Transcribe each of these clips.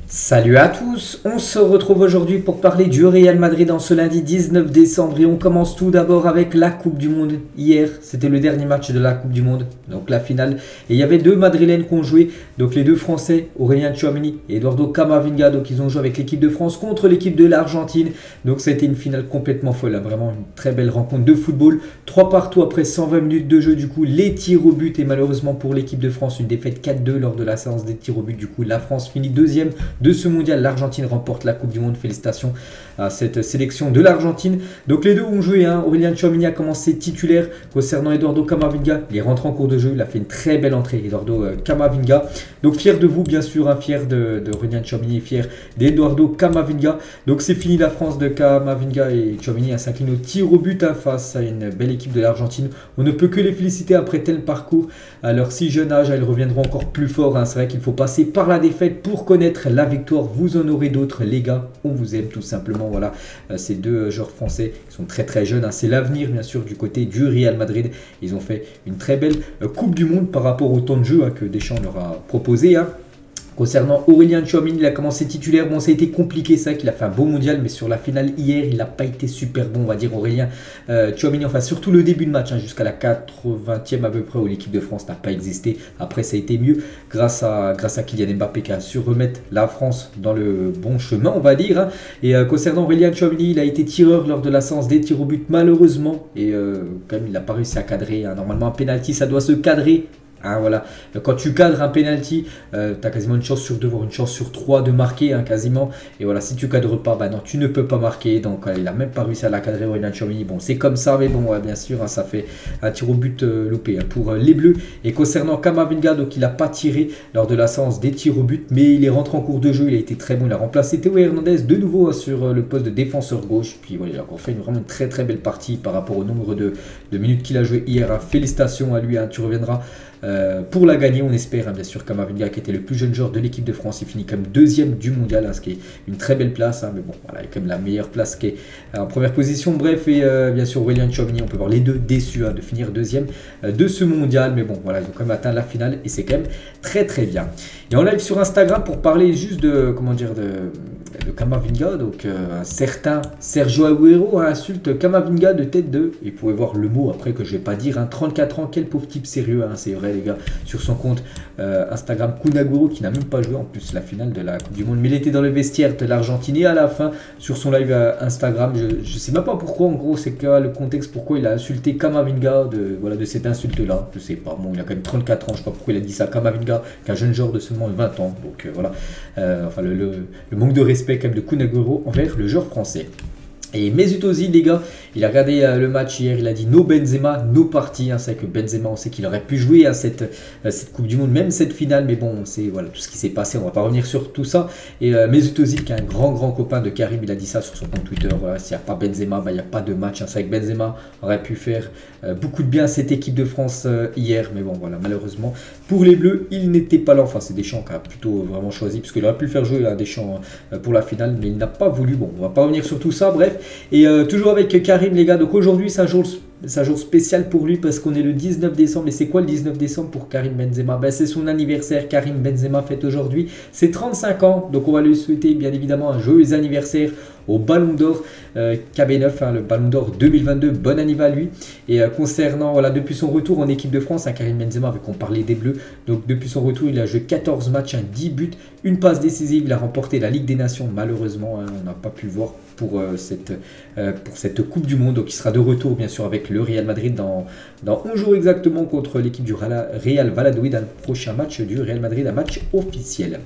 Salut à tous, on se retrouve aujourd'hui pour parler du Real Madrid en ce lundi 19 décembre et on commence tout d'abord avec la Coupe du Monde. Hier, c'était le dernier match de la Coupe du Monde, donc la finale. Et il y avait deux Madrilènes qui ont joué, donc les deux Français, Aurélien Tchouaméni et Eduardo Camavinga. Donc ils ont joué avec l'équipe de France contre l'équipe de l'Argentine. Donc ça a été une finale complètement folle, hein, vraiment une très belle rencontre de football. 3 partout après 120 minutes de jeu du coup, les tirs au but et malheureusement pour l'équipe de France, une défaite 4-2 lors de la séance des tirs au but. Du coup, la France finit deuxième de ce mondial. L'Argentine remporte la Coupe du Monde. Félicitations à cette sélection de l'Argentine. Donc les deux ont joué. Aurélien Tchouaméni a commencé titulaire. Concernant Eduardo Camavinga, il est rentré en cours de jeu. Il a fait une très belle entrée, Eduardo Camavinga. Donc fier de vous, bien sûr. Fier de Aurélien Tchouaméni, fier d'Eduardo Camavinga. Donc c'est fini, la France de Camavinga et Tchouaméni s'incline au tir au but face à une belle équipe de l'Argentine. On ne peut que les féliciter après tel parcours. À leur si jeune âge, ils reviendront encore plus fort. C'est vrai qu'il faut passer par la défaite pour connaître la victoire. Vous en aurez d'autres, les gars. On vous aime tout simplement. Voilà, ces deux joueurs français qui sont très très jeunes. C'est l'avenir, bien sûr, du côté du Real Madrid. Ils ont fait une très belle Coupe du Monde par rapport au temps de jeu que Deschamps leur a proposé. Concernant Aurélien Tchouaméni, il a commencé titulaire. Bon, ça a été compliqué, ça, qu'il a fait un beau mondial, mais sur la finale hier, il n'a pas été super bon, on va dire, Aurélien Tchouaméni. Enfin, surtout le début de match, jusqu'à la 80e à peu près, où l'équipe de France n'a pas existé. Après, ça a été mieux grâce à Kylian Mbappé qui a su remettre la France dans le bon chemin, on va dire. Et concernant Aurélien Tchouaméni, il a été tireur lors de la séance des tirs au but, malheureusement. Et quand même, il n'a pas réussi à cadrer. Normalement, un penalty, ça doit se cadrer. Voilà. Quand tu cadres un penalty, tu as quasiment une chance sur 2, voire une chance sur 3 de marquer, quasiment. Et voilà, si tu cadres pas, non, tu ne peux pas marquer. Donc il n'a même pas réussi à la cadrer, Aurélien Tchouaméni. Bon, c'est comme ça, mais bon, bien sûr, ça fait un tir au but loupé pour les Bleus. Et concernant Camavinga, donc il n'a pas tiré lors de la séance des tirs au but, mais il est rentré en cours de jeu. Il a été très bon. Il a remplacé Théo Hernandez de nouveau sur le poste de défenseur gauche. Puis voilà, il a encore fait vraiment une très très belle partie par rapport au nombre de minutes qu'il a joué hier. Félicitations à lui, tu reviendras. Pour la gagner, on espère, bien sûr. Camavinga, qui était le plus jeune joueur de l'équipe de France, il finit comme deuxième du mondial, ce qui est une très belle place, mais bon, voilà, il est quand même la meilleure place qui est en première position. Bref, et bien sûr Aurélien Tchouaméni, on peut voir les deux déçus de finir deuxième de ce mondial, mais bon, voilà, ils ont quand même atteint la finale et c'est quand même très très bien. Et en live sur Instagram pour parler juste de, comment dire, de Camavinga, donc un certain Sergio Agüero insulte Camavinga de tête de, et vous pouvez voir le mot après que je vais pas dire, 34 ans, quel pauvre type sérieux, c'est vrai les gars, sur son compte Instagram, Kun Agüero qui n'a même pas joué en plus la finale de la Coupe du Monde, mais il était dans le vestiaire de l'Argentine et à la fin sur son live Instagram, je sais même pas pourquoi, en gros c'est que le contexte pourquoi il a insulté Camavinga de cette insulte là, je sais pas, bon il a quand même 34 ans, je sais pas pourquoi il a dit ça, Camavinga qu'un jeune joueur de seulement 20 ans, donc voilà, enfin le manque de respect quand même de Kun Agüero envers le joueur français. Et Mesut Özil, les gars, il a regardé le match hier, il a dit no Benzema, no party. C'est vrai que Benzema, on sait qu'il aurait pu jouer à cette Coupe du Monde, même cette finale, mais bon, c'est voilà tout ce qui s'est passé, on va pas revenir sur tout ça. Et Mesut Özil, qui est un grand copain de Karim, il a dit ça sur son compte Twitter, s'il n'y a pas Benzema, il n'y a pas de match. C'est vrai que Benzema aurait pu faire beaucoup de bien à cette équipe de France hier, mais bon, voilà, malheureusement, pour les Bleus, il n'était pas là. Enfin, c'est Deschamps qui a plutôt vraiment choisi, parce qu'il aurait pu faire jouer Deschamps pour la finale, mais il n'a pas voulu. Bon, on va pas revenir sur tout ça, bref. Et toujours avec Karim, les gars, donc aujourd'hui c'est un jour spécial pour lui parce qu'on est le 19 décembre. Et c'est quoi le 19 décembre pour Karim Benzema? C'est son anniversaire. Karim Benzema fête aujourd'hui ses 35 ans, donc on va lui souhaiter bien évidemment un joyeux anniversaire au Ballon d'Or KB9, le Ballon d'Or 2022, bon anniversaire à lui. Et concernant, voilà, depuis son retour en équipe de France, Karim Benzema, avec on parlait des Bleus, donc depuis son retour il a joué 14 matchs, 10 buts, une passe décisive, il a remporté la Ligue des Nations, malheureusement on n'a pas pu le voir pour cette Coupe du Monde, donc il sera de retour bien sûr avec le Real Madrid dans 11 jours exactement contre l'équipe du Real Valladolid, dans le prochain match du Real Madrid, un match officiel.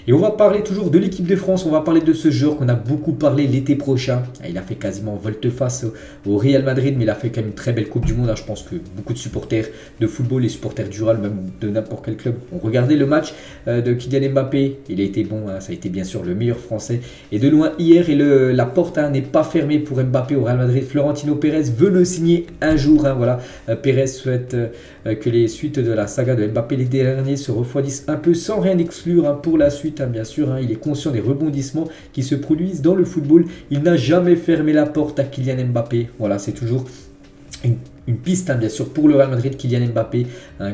Et on va parler toujours de l'équipe de France, on va parler de ce joueur qu'on a beaucoup parlé l'été prochain. Il a fait quasiment volte-face au Real Madrid, mais il a fait quand même une très belle Coupe du Monde. Je pense que beaucoup de supporters de football, les supporters du Real, même de n'importe quel club, ont regardé le match de Kylian Mbappé. Il a été bon, ça a été bien sûr le meilleur français. Et de loin hier, et la porte n'est pas fermée pour Mbappé au Real Madrid. Florentino Pérez veut le signer un jour. Voilà. Pérez souhaite que les suites de la saga de Mbappé l'été dernier se refroidissent un peu sans rien exclure pour la suite. Bien sûr, il est conscient des rebondissements qui se produisent dans le football. Il n'a jamais fermé la porte à Kylian Mbappé. Voilà, c'est toujours une piste, bien sûr, pour le Real Madrid. Kylian Mbappé,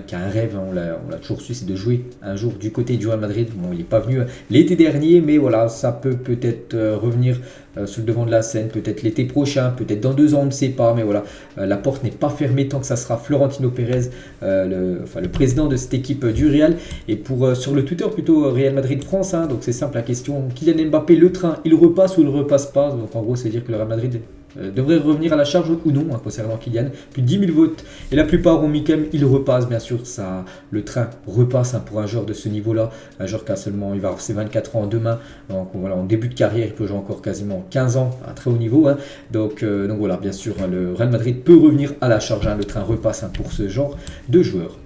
qui a un rêve, on l'a toujours su, c'est de jouer un jour du côté du Real Madrid. Bon, il n'est pas venu l'été dernier, mais voilà, ça peut peut-être revenir sur le devant de la scène, peut-être l'été prochain, peut-être dans 2 ans, on ne sait pas, mais voilà, la porte n'est pas fermée tant que ça sera Florentino Pérez, le président de cette équipe du Real. Et sur le Twitter, plutôt Real Madrid France, donc c'est simple la question, Kylian Mbappé, le train, il repasse ou il ne repasse pas? Donc en gros, c'est dire que le Real Madrid devrait revenir à la charge ou non concernant Kylian. Plus de 10 000 votes et la plupart ont mis quand même il repasse. Bien sûr, le train repasse pour un joueur de ce niveau-là. Un joueur qui a seulement, il va avoir ses 24 ans demain. Donc voilà, en début de carrière, il peut jouer encore quasiment 15 ans à très haut niveau. Donc voilà, bien sûr, le Real Madrid peut revenir à la charge. Le train repasse pour ce genre de joueur.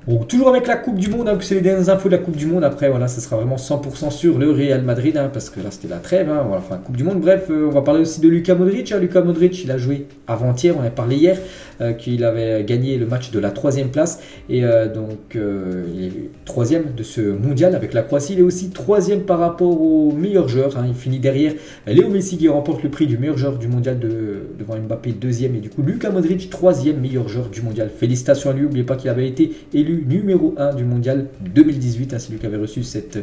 Bon, toujours avec la Coupe du Monde, c'est les dernières infos de la Coupe du Monde. Après, voilà, ça sera vraiment 100% sur le Real Madrid, parce que là, c'était la trêve. Voilà, enfin, Coupe du Monde. Bref, on va parler aussi de Luka Modric. Luka Modric, il a joué avant-hier, on a parlé hier, qu'il avait gagné le match de la 3e place. Et donc, il est 3e de ce mondial avec la Croatie. Il est aussi 3e par rapport aux meilleurs joueurs. Il finit derrière Léo Messi qui remporte le prix du meilleur joueur du mondial devant Mbappé 2e. Et du coup, Luka Modric, 3e meilleur joueur du mondial. Félicitations à lui. N'oubliez pas qu'il avait été élu numéro 1 du mondial 2018, c'est lui qui avait reçu cette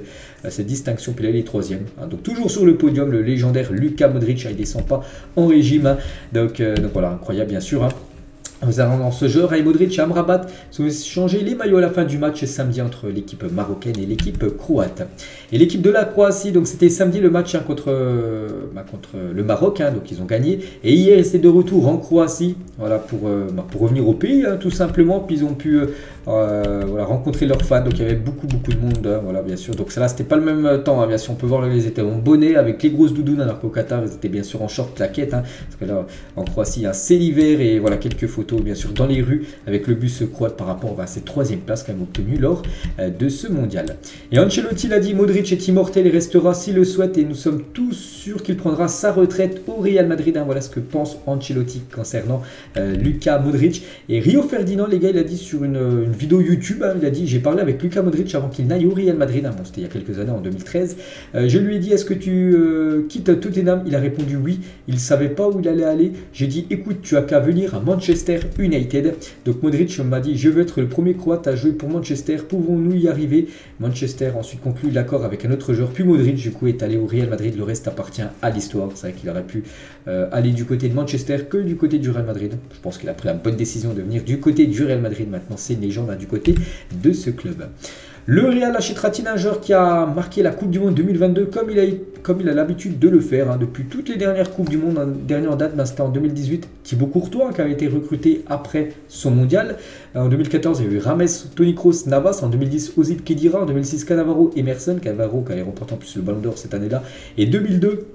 distinction, puis là il est 3e. Donc toujours sur le podium, le légendaire Luka Modric, il ne descend pas en régime. Donc voilà, incroyable bien sûr. Nous allons dans ce jeu, Ray Modric et Amrabat ont changé les maillots à la fin du match samedi entre l'équipe marocaine et l'équipe croate. Et l'équipe de la Croatie, donc c'était samedi le match contre le Maroc, donc ils ont gagné. Et hier, c'était de retour en Croatie, voilà, pour revenir au pays, tout simplement. Puis ils ont pu voilà, rencontrer leurs fans, donc il y avait beaucoup de monde, voilà, bien sûr. Donc ça là, c'était pas le même temps, bien sûr. On peut voir là, ils étaient en bonnet avec les grosses doudounes, alors qu'au Qatar, ils étaient bien sûr en short claquettes, parce que là, en Croatie, c'est l'hiver et voilà quelques photos bien sûr dans les rues avec le bus croate par rapport à cette 3e place quand même obtenue lors de ce mondial. Et Ancelotti l'a dit, Modric est immortel et restera s'il le souhaite et nous sommes tous sûrs qu'il prendra sa retraite au Real Madrid. Voilà ce que pense Ancelotti concernant Luka Modric. Et Rio Ferdinand, les gars, il a dit sur une vidéo YouTube, il a dit, j'ai parlé avec Luka Modric avant qu'il n'aille au Real Madrid, bon, c'était il y a quelques années en 2013, je lui ai dit, est-ce que tu quittes Tottenham? Il a répondu oui, il ne savait pas où il allait aller. J'ai dit, écoute, tu as qu'à venir à Manchester United. Donc Modric m'a dit, je veux être le premier Croate à jouer pour Manchester, pouvons-nous y arriver? Manchester ensuite conclut l'accord avec un autre joueur, puis Modric du coup est allé au Real Madrid. Le reste appartient à l'histoire. C'est vrai qu'il aurait pu aller du côté de Manchester que du côté du Real Madrid. Je pense qu'il a pris la bonne décision de venir du côté du Real Madrid. Maintenant c'est une légende du côté de ce club. Le Real achètera-t-il un joueur qui a marqué la Coupe du Monde 2022 comme il a l'habitude de le faire depuis toutes les dernières Coupes du Monde? Dernière en date, c'était en 2018, Thibaut Courtois qui avait été recruté après son mondial. En 2014, il y a eu Rames, Toni Kroos, Navas. En 2010, Ozil Khedira. En 2006, Cannavaro, Emerson. Cannavaro qui avait remporté en plus le Ballon d'Or cette année-là. Et 2002,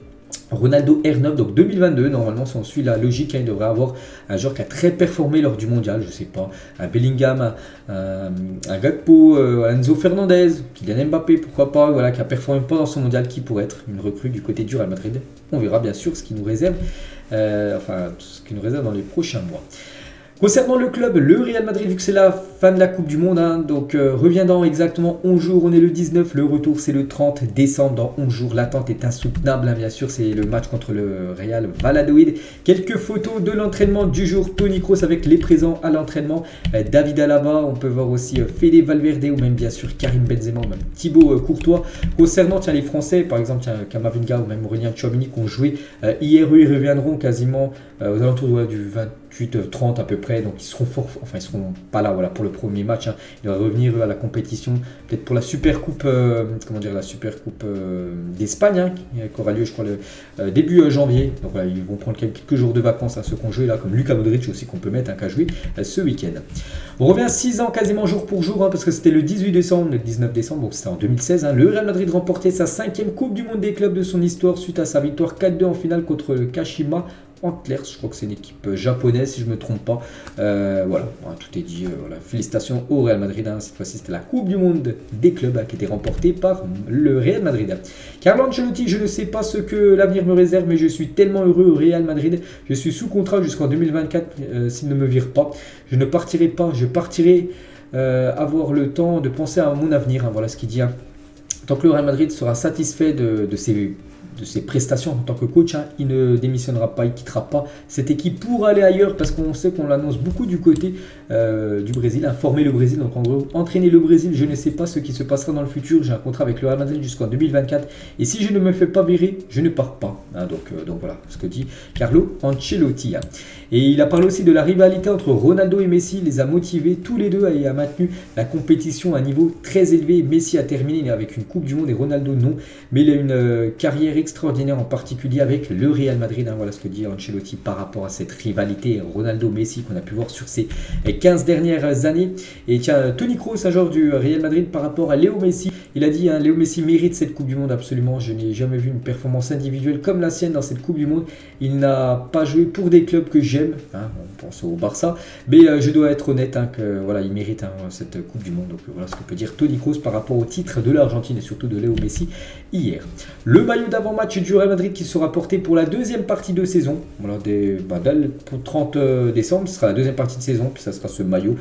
Ronaldo R9, donc 2022, normalement, si on suit la logique, il devrait avoir un joueur qui a très performé lors du mondial, je sais pas, un Bellingham, un Gakpo, Enzo Fernandez, Kylian Mbappé, pourquoi pas, voilà, qui a performé pas dans son mondial, qui pourrait être une recrue du côté du Real Madrid. On verra bien sûr ce qui nous réserve, ce qui nous réserve dans les prochains mois. Concernant le club, le Real Madrid, vu que c'est la fin de la Coupe du Monde, donc revient dans exactement 11 jours, on est le 19, le retour c'est le 30 décembre, dans 11 jours, l'attente est insoutenable, bien sûr, c'est le match contre le Real Valladolid. Quelques photos de l'entraînement du jour, Toni Kroos avec les présents à l'entraînement, David Alaba, on peut voir aussi Fede Valverde ou même bien sûr Karim Benzema ou même Thibaut Courtois. Concernant les Français, par exemple Kamavinga ou même Aurélien Tchouaméni qui ont joué hier, eux, ils reviendront quasiment aux alentours du 28-30 à peu près, donc ils seront ils seront pas là, voilà, pour le premier match, Ils vont revenir à la compétition, peut-être pour la Super Coupe, la Super Coupe d'Espagne, qui aura lieu, je crois, le début janvier. Donc voilà, ils vont prendre quelques jours de vacances à ceux qui ont joué là, comme Luka Modric aussi qu'on peut mettre, qui a joué ce week-end. On revient 6 ans quasiment jour pour jour, parce que c'était le 18 décembre, le 19 décembre, donc c'était en 2016. Le Real Madrid remportait sa 5e Coupe du Monde des clubs de son histoire suite à sa victoire 4-2 en finale contre le Kashima Antlers, je crois que c'est une équipe japonaise si je ne me trompe pas. Voilà, tout est dit. Voilà. Félicitations au Real Madrid. Cette fois-ci, c'était la Coupe du Monde des clubs qui était remportée par le Real Madrid. Carlo Ancelotti, je ne sais pas ce que l'avenir me réserve, mais je suis tellement heureux au Real Madrid. Je suis sous contrat jusqu'en 2024 s'il ne me vire pas. Je ne partirai pas, je partirai avoir le temps de penser à mon avenir. Voilà ce qu'il dit. Tant que le Real Madrid sera satisfait de ses ses prestations en tant que coach, hein. Il ne démissionnera pas, il ne quittera pas cette équipe pour aller ailleurs parce qu'on sait qu'on l'annonce beaucoup du côté du Brésil, former le Brésil, donc en gros entraîner le Brésil. Je ne sais pas ce qui se passera dans le futur, j'ai un contrat avec le Real Madrid jusqu'en 2024 et si je ne me fais pas virer, je ne pars pas, hein. Donc voilà ce que dit Carlo Ancelotti, hein. Et il a parlé aussi de la rivalité entre Ronaldo et Messi, il les a motivés tous les deux et a maintenu la compétition à un niveau très élevé. Messi a terminé avec une Coupe du Monde et Ronaldo non, mais il a une carrière extraordinaire en particulier avec le Real Madrid, hein. Voilà ce que dit Ancelotti par rapport à cette rivalité Ronaldo-Messi qu'on a pu voir sur ces 15 dernières années. Et tiens, Toni Kroos, un joueur du Real Madrid, par rapport à Léo Messi, il a dit, hein, Léo Messi mérite cette Coupe du Monde absolument, je n'ai jamais vu une performance individuelle comme la sienne dans cette Coupe du Monde. Il n'a pas joué pour des clubs que j'aime, hein, on pense au Barça, mais je dois être honnête, hein, que voilà, il mérite, hein, cette Coupe du Monde. Donc voilà ce que peut dire Toni Kroos par rapport au titre de l'Argentine et surtout de Léo Messi hier. Le maillot d'avant-match du Real Madrid qui sera porté pour la deuxième partie de saison, voilà, pour le 30 décembre, ce sera la deuxième partie de saison, puis ça sera ce maillot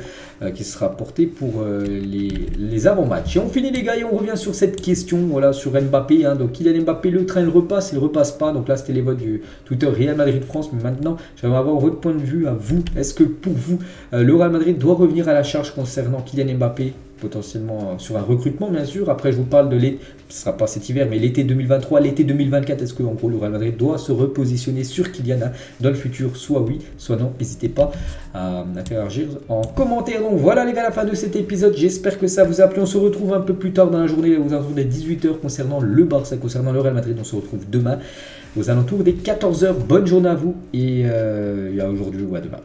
qui sera porté pour les avant-matchs. Et on finit les gars et on revient sur cette question, voilà, sur Mbappé, hein. Donc Kylian Mbappé, le train il repasse pas, donc là c'était les votes du Twitter Real Madrid France, mais maintenant j'aimerais avoir votre point de vue à vous. Est-ce que pour vous le Real Madrid doit revenir à la charge concernant Kylian Mbappé, potentiellement sur un recrutement bien sûr? Après je vous parle de l'été, ce ne sera pas cet hiver, mais l'été 2023, l'été 2024, est-ce que en gros le Real Madrid doit se repositionner sur Kylian dans le futur? Soit oui, soit non. N'hésitez pas à interagir en commentaire. Donc voilà les gars, la fin de cet épisode, j'espère que ça vous a plu. On se retrouve un peu plus tard dans la journée aux alentours des 18 h concernant le Barça, concernant le Real Madrid. On se retrouve demain aux alentours des 14 h. Bonne journée à vous et à aujourd'hui ou à demain.